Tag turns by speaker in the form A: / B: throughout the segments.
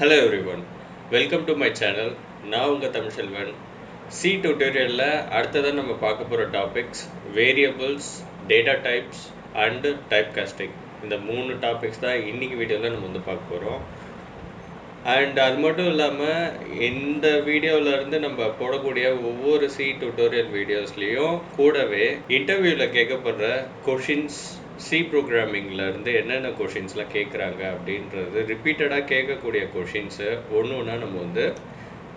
A: Hello everyone, welcome to my channel. நான் உங்க Tamil Selvan. C tutorialல அடுத்ததான் நம்ம பார்க்க போற topics variables, data types and typecasting. இந்த மூணு டாபிக்ஸ் தான் இன்னைக்கு வீடியோவில் நம்ம வந்து பார்க்க போகிறோம். அண்ட் அது மட்டும் இல்லாமல் இந்த வீடியோவிலேருந்து நம்ம போடக்கூடிய ஒவ்வொரு C tutorial வீடியோஸ்லேயும் கூடவே இன்டர்வியூவில் கேட்கப்படுற கொஷின்ஸ் சி ப்ரோக்ராமிங்லேருந்து என்னென்ன கொஷின்ஸ்லாம் கேட்குறாங்க அப்படின்றது ரிப்பீட்டடாக கேட்கக்கூடிய கொஷின்ஸை ஒன்று ஒன்றா நம்ம வந்து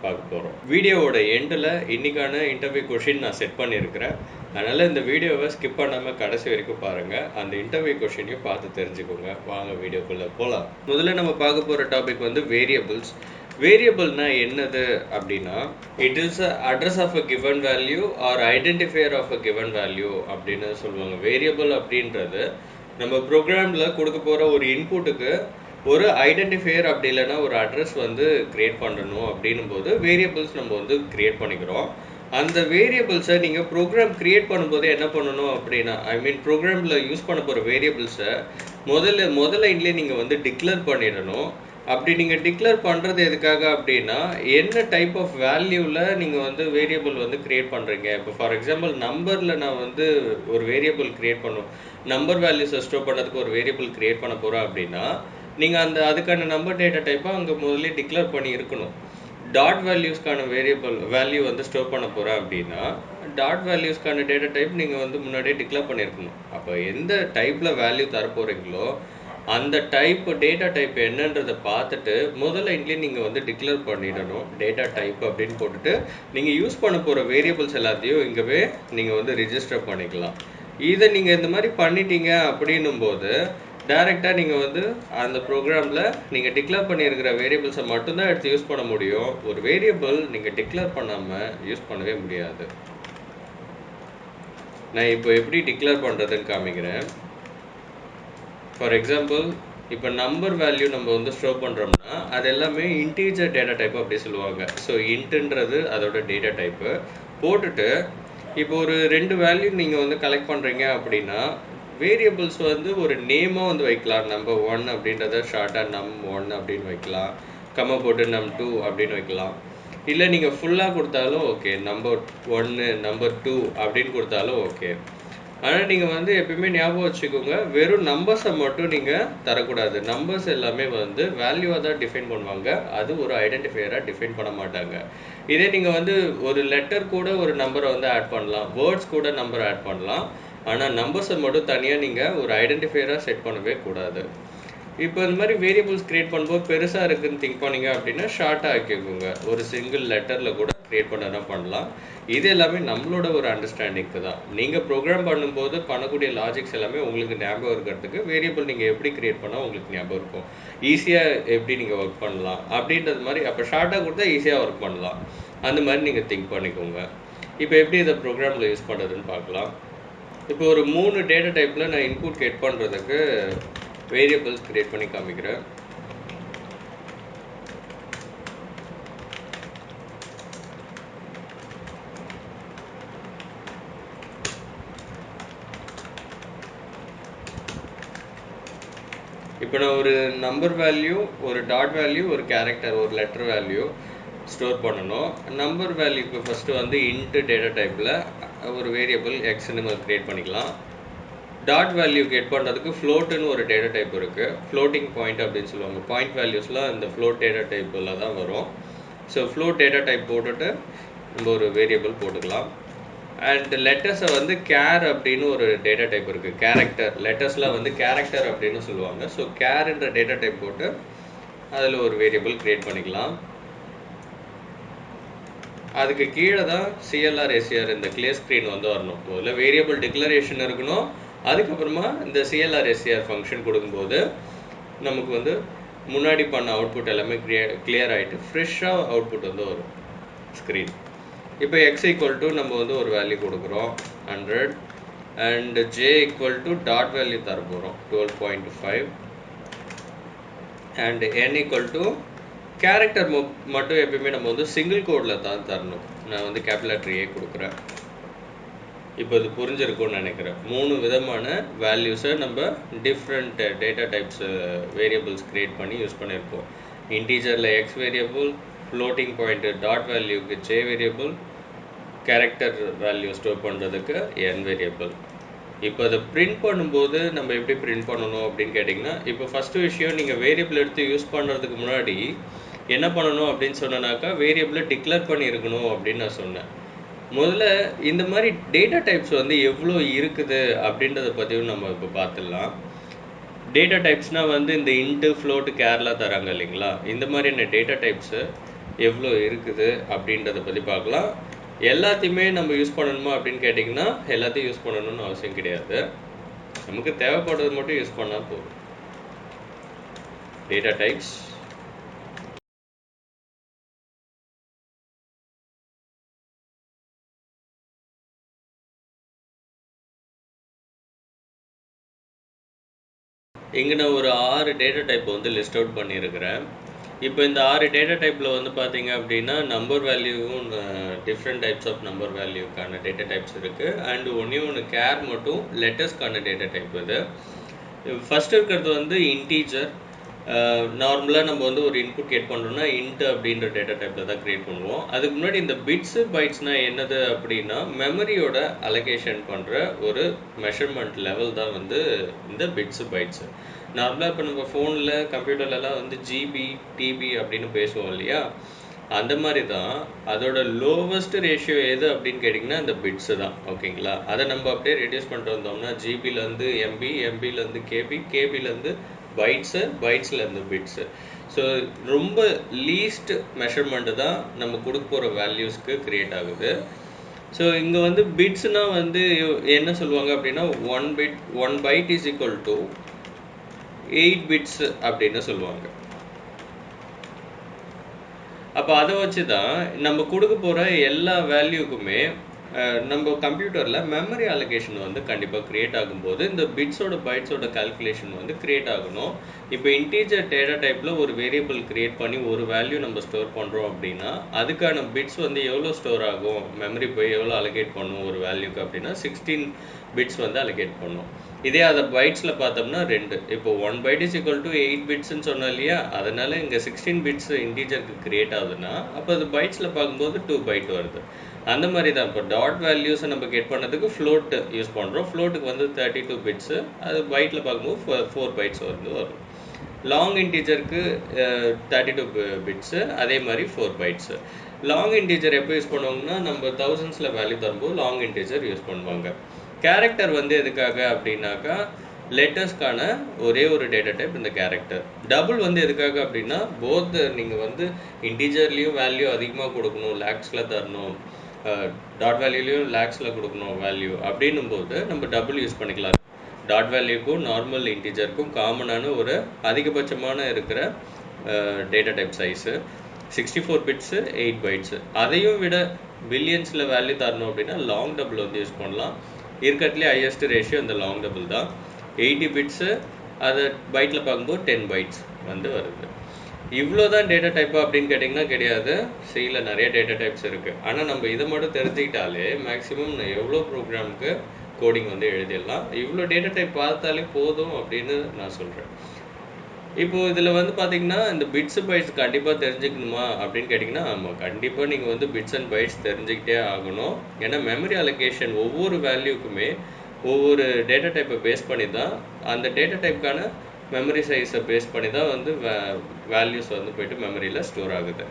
A: பார்க்க போகிறோம். வீடியோவோட எண்டில் இன்றைக்கான இன்டர்வியூ கொஷின் நான் செட் பண்ணியிருக்கிறேன். அதனால் இந்த வீடியோவை ஸ்கிப் பண்ணாமல் கடைசி வரைக்கும் பாருங்கள். அந்த இன்டர்வியூ கொஷினையும் பார்த்து தெரிஞ்சுக்கோங்க. வாங்க வீடியோக்குள்ளே போகலாம். முதல்ல நம்ம பார்க்க போகிற டாபிக் வந்து வேரியபிள்ஸ். வேரியபிள்னா என்னது அப்படின்னா, it is address of a given value or identifier of a given value அப்படின்னு சொல்லுவாங்க. வேரியபிள் அப்படின்றது நம்ம ப்ரோக்ராமில் கொடுக்க போகிற ஒரு இன்புட்டுக்கு ஒரு ஐடென்டிஃபையர் அப்படி இல்லைன்னா ஒரு அட்ரஸ் வந்து கிரியேட் பண்ணணும் அப்படின்னும் போது வேரியபிள்ஸ் நம்ம வந்து கிரியேட் பண்ணிக்கிறோம். அந்த வேரியபிள்ஸை நீங்கள் ப்ரோக்ராம் கிரியேட் பண்ணும்போது என்ன பண்ணணும் அப்படின்னா, ப்ரோக்ராமில் யூஸ் பண்ண போகிற வேரியபிள்ஸை முதல்ல இன்லேயே நீங்கள் வந்து டிக்ளேர் பண்ணிடணும். அப்படி நீங்கள் டிக்ளேர் பண்ணுறது எதுக்காக அப்படின்னா, என்ன டைப் ஆஃப் வேல்யூவில் நீங்கள் வந்து வேரியபிள் வந்து கிரியேட் பண்ணுறீங்க. இப்போ ஃபார் எக்ஸாம்பிள் நம்பரில் நான் வந்து ஒரு வேரியபிள் கிரியேட் பண்ணும், நம்பர் வேல்யூஸை ஸ்டோர் பண்ணுறதுக்கு ஒரு வேரியபிள் கிரியேட் பண்ண போகிறோம் அப்படின்னா, நீங்கள் அதுக்கான நம்பர் டேட்டா டைப்பாக அங்கே முதல்ல டிக்ளேர் பண்ணி இருக்கணும். டாட் வேல்யூஸ்க்கான வேல்யூ வந்து ஸ்டோர் பண்ண போகிறேன் அப்படின்னா, டாட் வேல்யூஸ்க்கான டேட்டா டைப் நீங்கள் வந்து முன்னாடியே டிக்ளேர் பண்ணியிருக்கணும். அப்போ எந்த டைப்பில் வேல்யூ தரப்போகிறீங்களோ அந்த டேட்டா டைப் என்னன்றதை பார்த்துட்டு முதல்ல இன்லேயே நீங்கள் வந்து டிக்ளேர் பண்ணிடணும். டேட்டா டைப் அப்படின்னு போட்டுட்டு நீங்கள் யூஸ் பண்ண போகிற வேரியபிள்ஸ் எல்லாத்தையும் இங்கவே நீங்கள் வந்து ரிஜிஸ்டர் பண்ணிக்கலாம். இதை நீங்கள் இந்த மாதிரி பண்ணிட்டீங்க அப்படின்னும் போது டைரெக்டாக நீங்கள் வந்து அந்த ப்ரோக்ராமில் நீங்கள் டிக்ளேர் பண்ணியிருக்கிற வேரியபிள்ஸை மட்டும்தான் எடுத்து யூஸ் பண்ண முடியும். ஒரு வேரியபிள் நீங்கள் டிக்ளேர் பண்ணாமல் யூஸ் பண்ணவே முடியாது. நான் இப்போ எப்படி டிக்ளேர் பண்ணுறதுன்னு காமிக்கிறேன். ஃபார் எக்ஸாம்பிள் இப்போ நம்பர் வேல்யூ நம்ம வந்து ஸ்டோர் பண்ணுறோம்னா அது எல்லாமே இன்டீஜர் டேட்டா டைப் அப்படி சொல்லுவாங்க. ஸோ இன்ட்டுன்றது அதோட டேட்டா டைப்பு போட்டுட்டு இப்போ ஒரு 2 வேல்யூ நீங்கள் வந்து கலெக்ட் பண்ணுறீங்க அப்படின்னா வேரியபிள்ஸ் வந்து ஒரு நேமாக வந்து வைக்கலாம். நம்பர் 1 அப்படின்றத ஷார்ட்டாக num1 அப்படின்னு வைக்கலாம், கம்மா போட்டு num2 அப்படின்னு வைக்கலாம். இல்லை நீங்கள் ஃபுல்லாக கொடுத்தாலும் ஓகே, நம்பர் 1 நம்பர் 2 அப்படின்னு கொடுத்தாலும் ஓகே. ஆனால் நீங்கள் வந்து எப்பயுமே ஞாபகம் வச்சுக்கோங்க, வெறும் நம்பர்ஸை மட்டும் நீங்கள் தரக்கூடாது. நம்பர்ஸ் எல்லாமே வந்து வேல்யூவாக தான் டிஃபைன் பண்ணுவாங்க, அது ஒரு ஐடென்டிஃபையராக டிஃபைன் பண்ண மாட்டாங்க. இதே நீங்கள் வந்து ஒரு லெட்டர் கூட ஒரு நம்பரை வந்து ஆட் பண்ணலாம், வேர்ட்ஸ் கூட நம்பர் ஆட் பண்ணலாம். ஆனால் நம்பர்ஸை மட்டும் தனியாக நீங்கள் ஒரு ஐடென்டிஃபையராக செட் பண்ணவே கூடாது. இப்போ இந்த மாதிரி வேரியபிள்ஸ் கிரியேட் பண்ணும்போது பெருசாக இருக்குன்னு திங்க் பண்ணீங்க அப்படின்னா ஷார்ட்டாக ஆக்கிக்கோங்க. ஒரு சிங்கிள் லெட்டரில் கூட கிரியேட் பண்ணலாம். இது எல்லாமே நம்மளோட ஒரு அண்டர்ஸ்டாண்டிங்க்கு தான். நீங்கள் ப்ரோக்ராம் பண்ணும்போது பண்ணக்கூடிய லாஜிக்ஸ் எல்லாமே உங்களுக்கு ஞாபகம் இருக்கிறதுக்கு வேரியபிள் நீங்கள் எப்படி கிரியேட் பண்ணால் உங்களுக்கு ஞாபகம் இருக்கும், ஈஸியாக எப்படி நீங்கள் ஒர்க் பண்ணலாம் அப்படின்றது மாதிரி. அப்போ ஷார்ட்டாக கொடுத்தா ஈஸியாக ஒர்க் பண்ணலாம். அந்த மாதிரி நீங்கள் திங்க் பண்ணிக்கோங்க. இப்போ எப்படி இதை ப்ரோக்ராமில் யூஸ் பண்ணுறதுன்னு பார்க்கலாம். இப்போ ஒரு 3 டேட்டா டைப்பில் நான் இன்புட் கெட் பண்ணுறதுக்கு வேரியபிள்ஸ் கிரியேட் பண்ணி காமிக்கிறேன். இப்போ நான் ஒரு நம்பர் வேல்யூ, ஒரு டாட் வேல்யூ, ஒரு கேரக்டர், ஒரு லெட்டர் வேல்யூ ஸ்டோர் பண்ணணும். நம்பர் வேல்யூக்கு ஃபஸ்ட்டு வந்து இன்ட்டு டேட்டா டைப்பில் ஒரு வேரியபிள் எக்ஸ்ன்னு நம்ம கிரியேட் பண்ணிக்கலாம். டாட் வேல்யூ கெட் பண்ணுறதுக்கு ஃப்ளோட்டுன்னு ஒரு டேட்டா டைப் இருக்குது, ஃப்ளோட்டிங் பாயிண்ட் அப்படின்னு சொல்லுவாங்க. பாயிண்ட் வேல்யூஸ்லாம் இந்த ஃப்ளோட் டேட்டா டைப்பில் தான் வரும். ஸோ ஃப்ளோட் டேட்டா டைப் போட்டுட்டு நம்ம ஒரு வேரியபிள் போட்டுக்கலாம். அண்ட் லெட்டர்ஸை வந்து கேர் அப்படின்னு ஒரு டேட்டா டைப் இருக்குது, கேரக்டர். லெட்டர்ஸ்லாம் வந்து கேரக்டர் அப்படின்னு சொல்லுவாங்க. ஸோ கேர்ன்ற டேட்டா டைப் போட்டு அதில் ஒரு வேரியபிள் கிரியேட் பண்ணிக்கலாம். அதுக்கு கீழே தான் CLR SCR இந்த கிளியர் ஸ்க்ரீன் வந்து வரணும். முதல்ல வேரியபிள் டிக்ளரேஷன் இருக்கணும், அதுக்கப்புறமா இந்த CLR SCR ஃபங்க்ஷன் கொடுக்கும்போது நமக்கு வந்து முன்னாடி பண்ண அவுட்புட் எல்லாமே கிளியர் ஆகிட்டு ஃப்ரெஷ்ஷாக அவுட்புட் வந்து வரும் ஸ்க்ரீன். இப்போ x ஈக்குவல் டு நம்ம வந்து ஒரு வேல்யூ கொடுக்குறோம் 100 and j equal to dot value தர போகிறோம் 12.5 and n equal to character மட்டும் எப்பயுமே நம்ம வந்து சிங்கிள் கோடில் தான் தரணும். நான் வந்து கேபிட்டல் லெட்டர் A கொடுக்குறேன். இப்போ இது புரிஞ்சிருக்கும்னு நினைக்கிறேன். 3 விதமான வேல்யூஸை நம்ம different data types variables create பண்ணி யூஸ் பண்ணியிருக்கோம். இன்டீஜரில் X variable, floating point dot வேல்யூக்கு J variable, character value store பண்ணுறதுக்கு என் வேரியபிள். இப்போ அதை பிரிண்ட் பண்ணும்போது நம்ம எப்படி பிரிண்ட் பண்ணணும் அப்படின்னு கேட்டிங்கன்னா, இப்போ ஃபஸ்ட்டு விஷயம் நீங்கள் வேரியபிள் எடுத்து யூஸ் பண்ணுறதுக்கு முன்னாடி என்ன பண்ணணும் அப்படின்னு சொன்னனாக்கா, வேரியபிளை டிக்ளேர் பண்ணியிருக்கணும் அப்படின்னு நான் சொன்னேன். முதல்ல இந்த மாதிரி டேட்டா டைப்ஸ் வந்து எவ்வளோ இருக்குது அப்படின்றத பற்றியும் நம்ம இப்போ பார்த்துடலாம். டேட்டா டைப்ஸ்னால் வந்து இந்த இன்ட்டு ஃப்ளோட்டு கேர்லாம் தராங்க இல்லைங்களா, இந்த மாதிரியான டேட்டா டைப்ஸு எவ்வளோ இருக்குது அப்படின்றத பற்றி பார்க்கலாம். எல்லாத்தையுமே நம்ம யூஸ் பண்ணணுமா அப்படின்னு கேட்டிங்கன்னா, எல்லாத்தையும் யூஸ் பண்ணணும்னு அவசியம் கிடையாது. நமக்கு தேவைப்படுறது மட்டும் யூஸ் பண்ணால் போதும். டேட்டா டைப்ஸ், இங்கே நான் ஒரு 6 டேட்டா டைப் வந்து லிஸ்ட் அவுட் பண்ணியிருக்கிறேன். இப்போ இந்த 6 டேட்டா டைப்பில் வந்து பார்த்தீங்க அப்படின்னா, நம்பர் வேல்யூவும் டிஃப்ரெண்ட் டைப்ஸ் ஆஃப் நம்பர் வேல்யூக்கான டேட்டா டைப்ஸ் இருக்குது. அண்ட் ஒன்று கேர் மட்டும் லெட்டர்ஸ்க்கான டேட்டா டைப் இது. ஃபஸ்ட் இருக்கிறது வந்து இன்டீஜர். நார்மலாக நம்ம வந்து ஒரு இன்புட் கேட் பண்ணுறோம்னா இன்ட் அப்படின்ற டேட்டா டைப்பில் தான் க்ரியேட் பண்ணுவோம். அதுக்கு முன்னாடி இந்த பிட்ஸு பைட்ஸ்னால் என்னது அப்படின்னா, மெமரியோட அலோகேஷன் பண்ணுற ஒரு மெஷர்மெண்ட் லெவல் தான் வந்து இந்த பிட்ஸு பைட்ஸு. நார்மலாக இப்போ நம்ம ஃபோனில் கம்ப்யூட்டர்லலாம் வந்து ஜிபி டிபி அப்படின்னு பேசுவோம் இல்லையா, அந்த மாதிரி தான் அதோட லோவஸ்ட் ரேஷியோ எது அப்படின்னு கேட்டிங்கன்னா இந்த பிட்ஸு தான். ஓகேங்களா, அதை நம்ம அப்படியே ரெடியூஸ் பண்ணிட்டு வந்தோம்னா ஜிபிலேருந்து எம்பி, எம்பிலேருந்து கேபி, கேபிலேருந்து பைட்ஸு, பைட்ஸ்லேருந்து பிட்ஸு. ஸோ ரொம்ப லீஸ்ட் மெஷர்மெண்ட்டு தான் நம்ம கொடுக்க போகிற வேல்யூஸ்க்கு க்ரியேட் ஆகுது. ஸோ இங்கே வந்து பிட்ஸ்னால் வந்து என்ன சொல்லுவாங்க அப்படின்னா, one byte is equal to 8 bits அப்படின்னு சொல்லுவாங்க. அப்போ அதை வச்சு தான் நம்ம கொடுக்க போகிற எல்லா வேல்யூக்குமே நம்ம கம்ப்யூட்டரில் மெமரி அலோகேஷன் வந்து கண்டிப்பாக க்ரியேட் ஆகும்போது இந்த பிட்ஸோட பைட்ஸோட கால்குலேஷன் வந்து க்ரியேட் ஆகணும். இப்போ இன்டீஜர் டேட்டா டைப்பில் ஒரு வேரியபிள் க்ரியேட் பண்ணி ஒரு வேல்யூ நம்ம ஸ்டோர் பண்ணுறோம் அப்படின்னா, அதுக்கான பிட்ஸ் வந்து எவ்வளோ ஸ்டோர் ஆகும், மெமரி போய் எவ்வளோ அலோகேட் பண்ணும் ஒரு வேல்யூக்கு அப்படின்னா 16 பிட்ஸ் வந்து அலோகேட் பண்ணும். இதே அதை பைட்ஸில் பார்த்தோம்னா 2. இப்போ 1 பைட் இஸ் ஈக்குவல் டு 8 பிட்ஸ்ன்னு சொன்னோம் இல்லையா, அதனால் இங்கே 16 பிட்ஸ் இன்டீஜருக்கு க்ரியேட் ஆகுதுன்னா அப்போ அது பைட்ஸில் பார்க்கும்போது 2 பைட் வருது. அந்த மாதிரி தான் இப்போ டாட் வேல்யூஸை நம்ம கெட் பண்ணதுக்கு ஃப்ளோட் யூஸ் பண்ணுறோம். ஃப்ளோட்டுக்கு வந்து 32 பிட்ஸு, அது பைட்டில் பார்க்கும்போது 4 பைட்ஸ் வந்து வரும். லாங் இன்டீஜருக்கு 32 பிட்ஸு, அதே மாதிரி 4 பைட்ஸு. லாங் இன்டீஜர் எப்போ யூஸ் பண்ணுவாங்கன்னா, நம்ம தௌசண்ட்ஸில் வேல்யூ தரும்போது லாங் இன்டீஜர் யூஸ் பண்ணுவாங்க. கேரக்டர் வந்து எதுக்காக அப்படின்னாக்கா, லெட்டர்ஸ்க்கான ஒரே ஒரு டேட்டா டைப் இந்த கேரக்டர். டபுள் வந்து எதுக்காக அப்படின்னா, போத் நீங்கள் வந்து இன்டீஜர்லேயும் வேல்யூ அதிகமாக கொடுக்கணும், லேக்ஸில் தரணும், டாட் வேல்யூலையும் லேக்ஸில் கொடுக்கணும் வேல்யூ அப்படின்னும் போது நம்ம டபுள் யூஸ் பண்ணிக்கலாம். டாட் வேல்யூக்கும் நார்மல் இன்டீஜருக்கும் காமனான ஒரு அதிகபட்சமான இருக்கிற data type size 64 bits 8 bytes. அதையும் விட பில்லியன்ஸில் வேல்யூ தரணும் அப்படின்னா லாங் டபுள் வந்து யூஸ் பண்ணலாம். இருக்கிறதுலே ஹையஸ்ட் ரேஷியோ இந்த லாங் டபுள் தான். 80 பிட்ஸு, அதை பைட்டில் பார்க்கும்போது 10 பைட்ஸ் வந்து வருது. இவ்வளோ தான் டேட்டா டைப்பா அப்படின்னு கேட்டிங்கன்னா கிடையாது. சியில் நிறைய டேட்டா டைப்ஸ் இருக்குது. ஆனால் நம்ம இதை மட்டும் தெரிஞ்சுக்கிட்டாலே மேக்ஸிமம் எவ்வளோ ப்ரோக்ராமுக்கு கோடிங் வந்து எழுதிடலாம். இவ்வளோ டேட்டா டைப் பார்த்தாலே போதும் அப்படின்னு நான் சொல்கிறேன். இப்போது இதில் வந்து பார்த்திங்கன்னா, இந்த பிட்ஸு பைட்ஸ் கண்டிப்பாக தெரிஞ்சுக்கணுமா அப்படின்னு கேட்டிங்கன்னா, ஆமாம், கண்டிப்பாக நீங்கள் வந்து பிட்ஸ் அண்ட் பைட்ஸ் தெரிஞ்சுக்கிட்டே ஆகணும். ஏன்னா மெமரி அலோகேஷன் ஒவ்வொரு வேல்யூக்குமே ஒவ்வொரு டேட்டா டைப்பை பேஸ் பண்ணி தான், அந்த டேட்டா டைப்புக்கான மெமரி சைஸை பேஸ் பண்ணி தான் வந்து வேல்யூஸ் வந்து போய்ட்டு மெமரியில் ஸ்டோர் ஆகுது.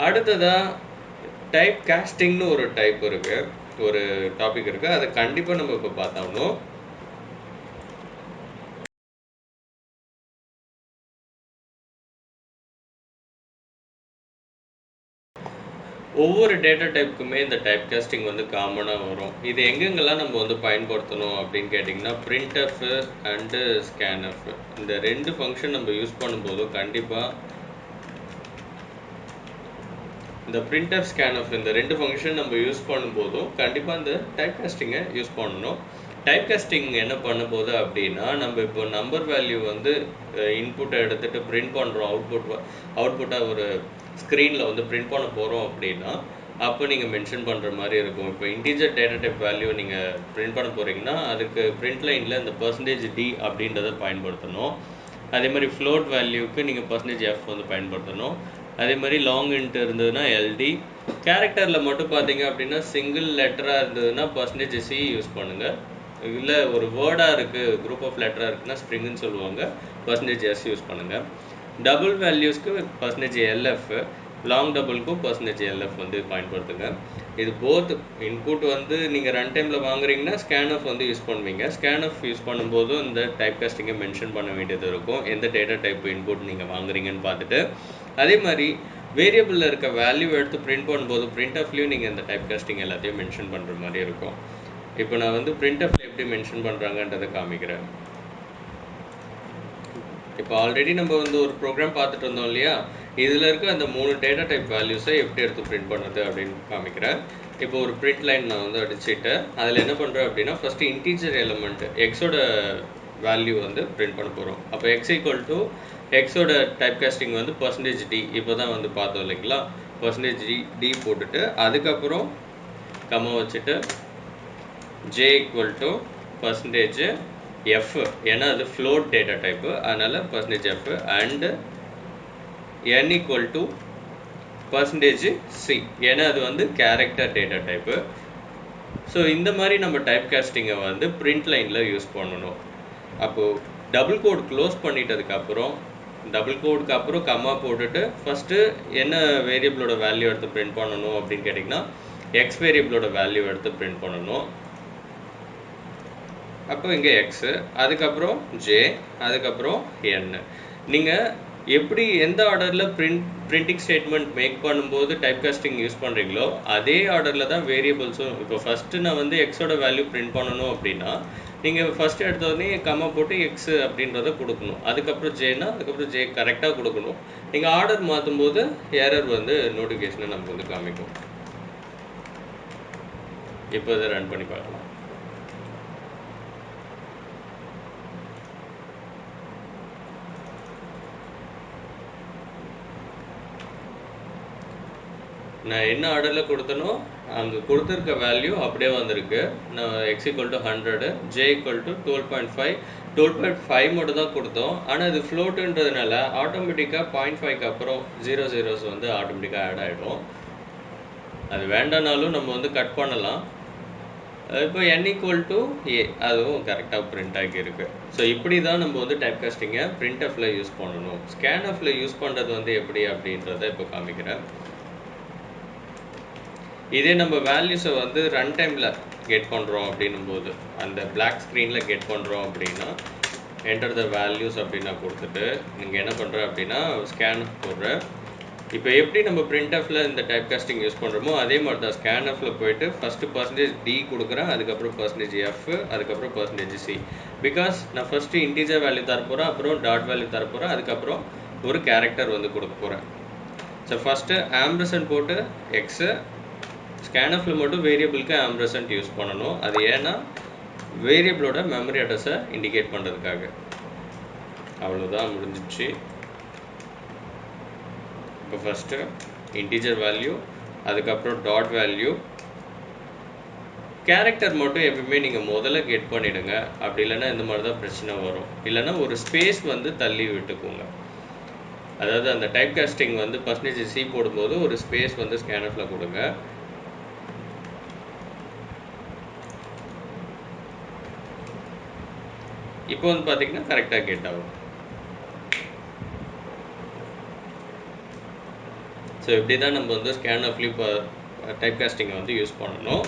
A: அடுத்ததாக டைப் காஸ்டிங்னு ஒரு டைப் இருக்குது, ஒரு டாபிக் இருக்குது. அதை கண்டிப்பாக நம்ம இப்போ பார்த்தாகணும். ஒவ்வொரு டேட்டா டைப்புக்குமே இந்த டைப் காஸ்டிங் வந்து காமனாக வரும். இது எங்கெங்கெல்லாம் நம்ம வந்து பயன்படுத்தணும் அப்படின்னு கேட்டிங்கன்னா, printf அண்டு scanf இந்த 2 ஃபங்க்ஷன் நம்ம யூஸ் பண்ணும்போதும் கண்டிப்பாக இந்த printf scanf இந்த 2 ஃபங்க்ஷன் நம்ம யூஸ் பண்ணும்போதும் கண்டிப்பாக இந்த டைப் காஸ்டிங்கை யூஸ் பண்ணணும். டைப் காஸ்டிங் என்ன பண்ண போகுது அப்படின்னா, நம்ம இப்போ நம்பர் வேல்யூ வந்து இன்புட்டை எடுத்துகிட்டு பிரிண்ட் பண்ணுறோம், அவுட்புட்டாக ஒரு ஸ்க்ரீனில் வந்து பிரிண்ட் பண்ண போகிறோம் அப்படின்னா, அப்போ நீங்கள் மென்ஷன் பண்ணுற மாதிரி இருக்கும். இப்போ இன்டீஜர் டேட்டா டைப் வேல்யூ நீங்கள் பிரிண்ட் பண்ண போகிறீங்கன்னா, அதுக்கு பிரிண்ட் லைனில் இந்த %d அப்படின்றத பயன்படுத்தணும். அதே மாதிரி ஃப்ளோட் வேல்யூக்கு நீங்கள் %f வந்து பயன்படுத்தணும். அதே மாதிரி லாங் இன்ட் இருந்ததுன்னா எல்டி. கேரக்டரில் மட்டும் பார்த்தீங்க அப்படின்னா சிங்கிள் லெட்டராக இருந்ததுன்னா %c யூஸ் பண்ணுங்கள். இல்லை ஒரு வேர்டாக இருக்குது, குரூப் ஆஃப் லெட்டராக இருக்குன்னா ஸ்ட்ரிங்குன்னு சொல்லுவாங்க, %s யூஸ் பண்ணுங்கள். டபுள் வேல்யூஸ்க்கு %lf, லாங் டபுளுக்கும் %lf வந்து பயன்படுத்துங்க. இது போத் இன்புட் வந்து நீங்கள் ரன் டைமில் வாங்குறீங்கன்னா scanf வந்து யூஸ் பண்ணுவீங்க. scanf யூஸ் பண்ணும்போது இந்த டைப் காஸ்டிங்கை மென்ஷன் பண்ண வேண்டியது இருக்கும், எந்த டேட்டா டைப் இன்புட் நீங்கள் வாங்குறீங்கன்னு பார்த்துட்டு. அதே மாதிரி வேரியபிளில் இருக்க வேல்யூ எடுத்து பிரிண்ட் பண்ணும்போது printfலையும் நீங்கள் இந்த டைப் காஸ்டிங் எல்லாத்தையும் மென்ஷன் பண்ணுற மாதிரி இருக்கும். இப்போ நான் வந்து printfல எப்படி மென்ஷன் பண்ணுறாங்கன்றதை காமிக்கிறேன். இப்போ ஆல்ரெடி நம்ம வந்து ஒரு ப்ரோக்ராம் பார்த்துட்டு இருந்தோம் இல்லையா, இதில் இருக்க அந்த 3 டேட்டா டைப் வேல்யூஸை எப்படி எடுத்து பிரிண்ட் பண்ணுறது அப்படின்னு காமிக்கிறேன். இப்போ ஒரு பிரிண்ட் லைன் நான் வந்து அடிச்சுட்டு அதில் என்ன பண்ணுறேன் அப்படின்னா ஃபஸ்ட்டு இன்டீஜர் எலிமெண்ட் எக்ஸோட வேல்யூ வந்து பிரிண்ட் பண்ண போகிறோம். அப்போ எக்ஸ் ஈக்குவல் டு எக்ஸோட டைப் காஸ்டிங் வந்து %d இப்போ தான் வந்து பார்த்தோம் இல்லைங்களா, %d போட்டுட்டு அதுக்கப்புறம் கம்மா வச்சுட்டு j ஈக்குவல் டு %f, ஏன்னா அது ஃப்ளோட் டேட்டா டைப்பு, அதனால் %f and n equal to %c, ஏன்னா அது வந்து கேரக்டர் டேட்டா டைப்பு. ஸோ இந்த மாதிரி நம்ம டைப் காஸ்டிங்கை வந்து பிரிண்ட் லைனில் யூஸ் பண்ணணும். அப்போது டபுள் கோட் க்ளோஸ் பண்ணிட்டதுக்கப்புறம் டபுள் கோடுக்கு அப்புறம் கம்மா போட்டுட்டு ஃபஸ்ட்டு என்ன வேரியபிளோட வேல்யூ எடுத்து பிரிண்ட் பண்ணணும் அப்படின்னு கேட்டிங்கன்னா எக்ஸ் வேரியபிளோட வேல்யூ எடுத்து பிரிண்ட் பண்ணணும். அப்போ இங்கே எக்ஸு, அதுக்கப்புறம் ஜே, அதுக்கப்புறம் என். நீங்கள் எப்படி எந்த ஆர்டரில் பிரிண்டிங் ஸ்டேட்மெண்ட் மேக் பண்ணும்போது டைப் காஸ்டிங் யூஸ் பண்ணுறீங்களோ அதே ஆர்டரில் தான் வேரியபிள்ஸும். இப்போ ஃபஸ்ட்டு நான் வந்து எக்ஸோட வேல்யூ பிரிண்ட் பண்ணணும் அப்படின்னா நீங்கள் ஃபஸ்ட்டு எடுத்தோடனே கம்மா போட்டு எக்ஸு அப்படின்றத கொடுக்கணும், அதுக்கப்புறம் ஜேனா அதுக்கப்புறம் ஜே கரெக்டாக கொடுக்கணும். நீங்கள் ஆர்டர் மாற்றும் போது எரர் வந்து நோட்டிஃபிகேஷனை நமக்கு வந்து காமிக்கும். இப்போ இதை ரன் பண்ணி பார்க்கலாம். நான் என்ன ஆர்டரில் கொடுத்தனோ அங்கே கொடுத்துருக்க வேல்யூ அப்படியே வந்திருக்கு. நான் X equal to 100, J equal to 12.5, 12.5 மட்டும் தான் கொடுத்தோம். ஆனால் இது ஃப்ளோட்டுன்றதுனால ஆட்டோமேட்டிக்காக 0.5க்கு அப்புறம் 0 zeros வந்து ஆட்டோமேட்டிக்காக ஆட் ஆகிடும். அது வேண்டானாலும் நம்ம வந்து கட் பண்ணலாம். இப்போ n ஈக்குவல் டு a, அதுவும் கரெக்டாக பிரிண்ட் ஆகியிருக்கு. ஸோ இப்படி தான் நம்ம வந்து டைப் காஸ்டிங்கை printfல யூஸ் பண்ணணும். scanfல யூஸ் பண்ணுறது வந்து எப்படி அப்படின்றத இப்போ காமிக்கிறேன். இதே நம்ம வேல்யூஸை வந்து ரன் டைமில் கெட் பண்ணுறோம் அப்படின்னும் போது அந்த பிளாக் ஸ்க்ரீனில் கெட் பண்ணுறோம் அப்படின்னா என்டர் த வேல்யூஸ் அப்படின்னா கொடுத்துட்டு நீங்கள் என்ன பண்ணுற அப்படின்னா scanf போடுற. இப்போ எப்படி நம்ம printfல இந்த டைப் காஸ்டிங் யூஸ் பண்ணுறோமோ அதே மாதிரி தான் scanfல போயிட்டு ஃபஸ்ட்டு %d கொடுக்குறேன், அதுக்கப்புறம் %f, அதுக்கப்புறம் %c. பிகாஸ் நான் ஃபஸ்ட்டு இன்டீஜர் வேல்யூ தரப்போகிறேன், அப்புறம் டாட் வேல்யூ தரப்போகிறேன், அதுக்கப்புறம் ஒரு கேரக்டர் வந்து கொடுக்க போகிறேன். ஸோ ஃபஸ்ட்டு ஆம்பர்சன்ட் போட்டு எக்ஸு, scanfல மட்டும் வேரியபிளுக்கு ஆம்பர்சன்ட் யூஸ் பண்ணணும். அது ஏன்னா வேரியபிளோட மெமரி அட்ரஸை இண்டிகேட் பண்ணுறதுக்காக. அவ்வளோதான், முடிஞ்சிச்சு. இப்போ ஃபஸ்ட்டு இன்டீஜர் வேல்யூ, அதுக்கப்புறம் டாட் வேல்யூ. கேரக்டர் மட்டும் எப்பவுமே நீங்கள் முதல்ல கெட் பண்ணிவிடுங்க, அப்படி இல்லைன்னா இந்த மாதிரி தான் பிரச்சனை வரும். இல்லைன்னா ஒரு ஸ்பேஸ் வந்து தள்ளி விட்டுக்கோங்க. அதாவது அந்த டைப் காஸ்டிங் வந்து %c போடும்போது ஒரு ஸ்பேஸ் வந்து scanfல கொடுங்க. இப்போ வந்து பார்த்தீங்கன்னா கரெக்டாக கெட் ஆகும். ஸோ இப்படி தான் நம்ம வந்து scanfலையும் இப்போ டைப் காஸ்டிங்கை வந்து யூஸ் பண்ணணும்.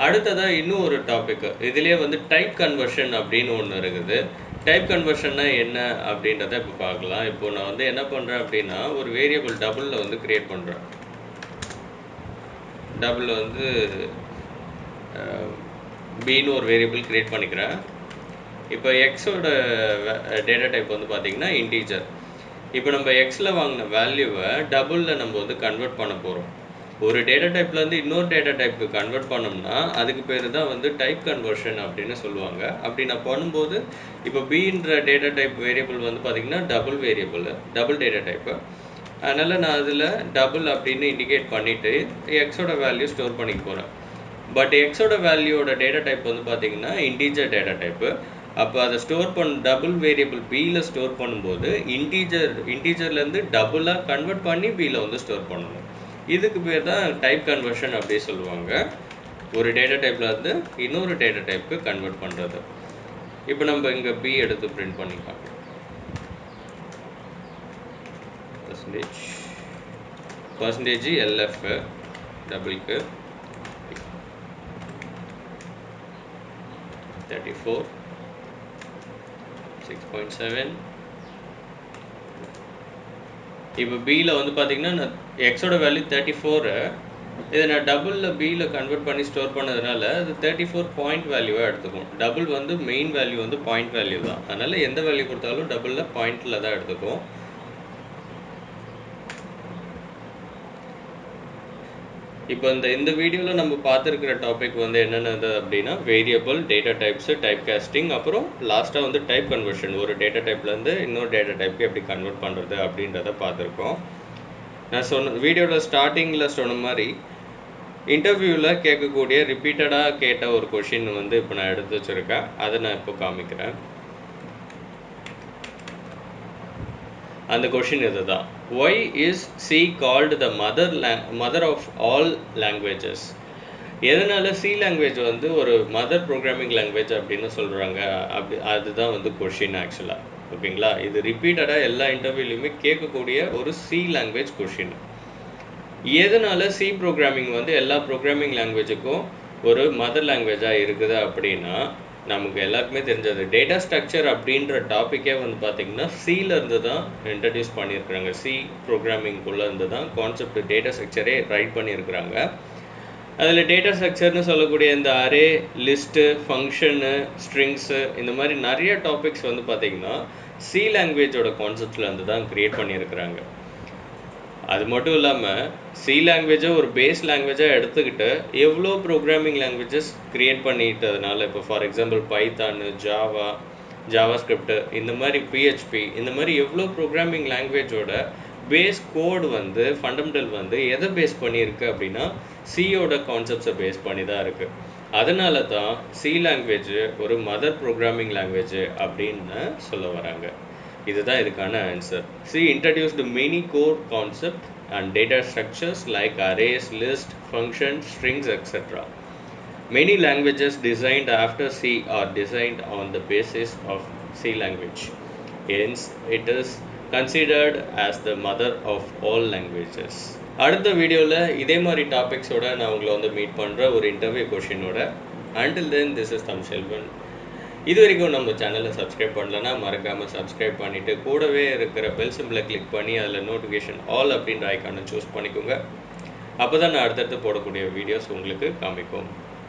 A: அடுத்ததாக இன்னும் ஒரு டாபிக், இதுலேயே வந்து டைப் கன்வர்ஷன் அப்படின்னு ஒன்று இருக்குது. டைப் கன்வர்ஷன்னா என்ன அப்படின்றத இப்போ பார்க்கலாம். இப்போ நான் வந்து என்ன பண்ணுறேன் அப்படின்னா ஒரு வேரியபிள் டபுளில் வந்து க்ரியேட் பண்ணுறேன். டபுளில் வந்து பின்னு ஒரு வேரியபிள் க்ரியேட் பண்ணிக்கிறேன். இப்போ எக்ஸோட டேட்டா டைப் வந்து பார்த்திங்கன்னா இன்டீஜர். இப்போ நம்ம எக்ஸில் வாங்கின வேல்யூவை டபுளில் நம்ம வந்து கன்வெர்ட் பண்ண போகிறோம். ஒரு டேட்டா டைப்லேருந்து இன்னொரு டேட்டா டைப்புக்கு கன்வெர்ட் பண்ணோம்னா அதுக்கு பேர் தான் வந்து டைப் கன்வர்ஷன் அப்படின்னு சொல்லுவாங்க. அப்படி நான் பண்ணும்போது இப்போ பின்ற டேட்டா டைப் வேரியபிள் வந்து பார்த்திங்கன்னா double variable, double data type. அதனால் நான் அதில் டபுள் அப்படின்னு இண்டிகேட் பண்ணிவிட்டு எக்ஸோட வேல்யூ ஸ்டோர் பண்ணிக்க போகிறேன். பட் எக்ஸோட வேல்யூவோட டேட்டா டைப் வந்து பார்த்திங்கன்னா இன்டீஜர் டேட்டா டைப்பு. அப்போ அதை ஸ்டோர் டபுள் வேரியபிள் பியில் ஸ்டோர் பண்ணும்போது இன்டீஜர்லேருந்து டபுளாக கன்வெர்ட் பண்ணி பியில் வந்து ஸ்டோர் பண்ணணும். இதுக்கு பேர் தான் டைப் கன்வர்ஷன் அப்படி சொல்லுவாங்க. ஒரு டேட்டா டைப்பில் இருந்து இன்னொரு டேட்டா டைப்புக்கு கன்வெர்ட் பண்ணுறது. இப்போ நம்ம இங்கே பி எடுத்து பிரிண்ட் பண்ணிக்கலாம். பர்சன்டேஜ் எல்எஃப் டபுளுக்கு 34 6.7. இப்போ பியில் வந்து பார்த்தீங்கன்னா எக்ஸோட வேல்யூ 34. இதை நான் டபுளில் பியில் கன்வெர்ட் பண்ணி ஸ்டோர் பண்ணதுனால அது 34 பாயிண்ட் வேல்யூவாக எடுத்துக்கும். டபுள் வந்து மெயின் வேல்யூ வந்து பாயிண்ட் வேல்யூ தான். அதனால் எந்த வேல்யூ கொடுத்தாலும் டபுளில் பாயிண்டில் தான் எடுத்துக்கும். இப்போ இந்த வீடியோவில் நம்ம பார்த்துருக்கிற டாபிக் வந்து என்னென்னது அப்படின்னா variable, data types, type costing, அப்புறம் லாஸ்ட்டாக வந்து டைப் கன்வர்ஷன். ஒரு டேட்டா டைப்லேருந்து இன்னொரு டேட்டா டைப்புக்கு எப்படி கன்வெர்ட் பண்ணுறது அப்படின்றத பார்த்துருக்கோம். நான் வீடியோவில் ஸ்டார்டிங்கில் சொன்ன மாதிரி இன்டர்வியூவில் கேட்கக்கூடிய ரிப்பீட்டடாக கேட்ட ஒரு கொஷின் வந்து இப்போ நான் எடுத்து வச்சுருக்கேன். அதை நான் இப்போ காமிக்கிறேன். அந்த கொஷின் இதுதான். Why is C called the mother of all languages? எதனால சி லாங்குவேஜ் வந்து ஒரு மதர் ப்ரோக்ராமிங் லாங்குவேஜ் அப்படின்னு சொல்கிறாங்க? அதுதான் வந்து கொஷின் ஆக்சுவலாக. ஓகேங்களா? இது ரிப்பீட்டடாக எல்லா இன்டர்வியூலையுமே கேட்கக்கூடிய ஒரு சி லாங்குவேஜ் கொஷின். எதனால சி ப்ரோக்ராமிங் வந்து எல்லா ப்ரோக்ராமிங் லாங்குவேஜுக்கும் ஒரு மதர் லாங்குவேஜாக இருக்குது அப்படின்னா, நமக்கு எல்லாருக்குமே தெரிஞ்சது டேட்டா ஸ்ட்ரக்சர் அப்படின்ற டாப்பிக்கே வந்து பார்த்திங்கன்னா சியிலேருந்து தான் இன்ட்ரடியூஸ் பண்ணியிருக்கிறாங்க. சி ப்ரோக்ராமிங்குள்ளே இருந்து தான் கான்செப்ட் டேட்டா ஸ்ட்ரக்சரே ரைட் பண்ணியிருக்கிறாங்க. அதில் டேட்டா ஸ்ட்ரக்சர்னு சொல்லக்கூடிய இந்த அரே, லிஸ்ட்டு, ஃபங்க்ஷனு, ஸ்ட்ரிங்ஸு, இந்த மாதிரி நிறைய டாபிக்ஸ் வந்து பார்த்திங்கன்னா சி லாங்குவேஜோட கான்செப்ட்ல இருந்து தான் க்ரியேட் பண்ணியிருக்கிறாங்க. அது மட்டும் இல்லாமல் சி லாங்குவேஜை ஒரு பேஸ் லாங்குவேஜாக எடுத்துக்கிட்டு எவ்வளோ ப்ரோக்ராமிங் லாங்குவேஜஸ் க்ரியேட் பண்ணிட்டதுனால, இப்போ for example Python, Java script, இந்த மாதிரி பிஹெச்பி, இந்த மாதிரி எவ்வளோ ப்ரோக்ராமிங் லாங்குவேஜோட பேஸ் கோடு வந்து ஃபண்டமெண்டல் வந்து எதை பேஸ் பண்ணியிருக்கு அப்படின்னா சியோட கான்செப்ட்ஸை பேஸ் பண்ணி தான் இருக்குது. அதனால தான் சி லாங்குவேஜ் ஒரு மதர் ப்ரோக்ராமிங் லாங்குவேஜ் அப்படின்னு சொல்ல வராங்க. இதுதான் இதுக்கான answer. C introduced many core concepts and data structures like arrays, lists, functions, strings, etc. Many languages designed after C are designed on the basis of C language. Hence, it is considered as the mother of all languages. அடுத்த வீடியோவில் இதே மாதிரி டாபிக்ஸோட நான் உங்களை வந்து meet பண்ணுறேன் ஒரு interview கொஷினோட. Until then, this is Tamilselvan. இது வரைக்கும் நம்ம சேனலை சப்ஸ்கிரைப் பண்ணலன்னா மறக்காமல் சப்ஸ்கிரைப் பண்ணிவிட்டு கூடவே இருக்கிற பெல் சிம்பிளை கிளிக் பண்ணி அதில் நோட்டிஃபிகேஷன் ஆல் அப்படின்ற ஐக்கானை சூஸ் பண்ணிக்கோங்க. அப்போ தான் நான் அடுத்தடுத்து போடக்கூடிய வீடியோஸ் உங்களுக்கு காமிக்கும்.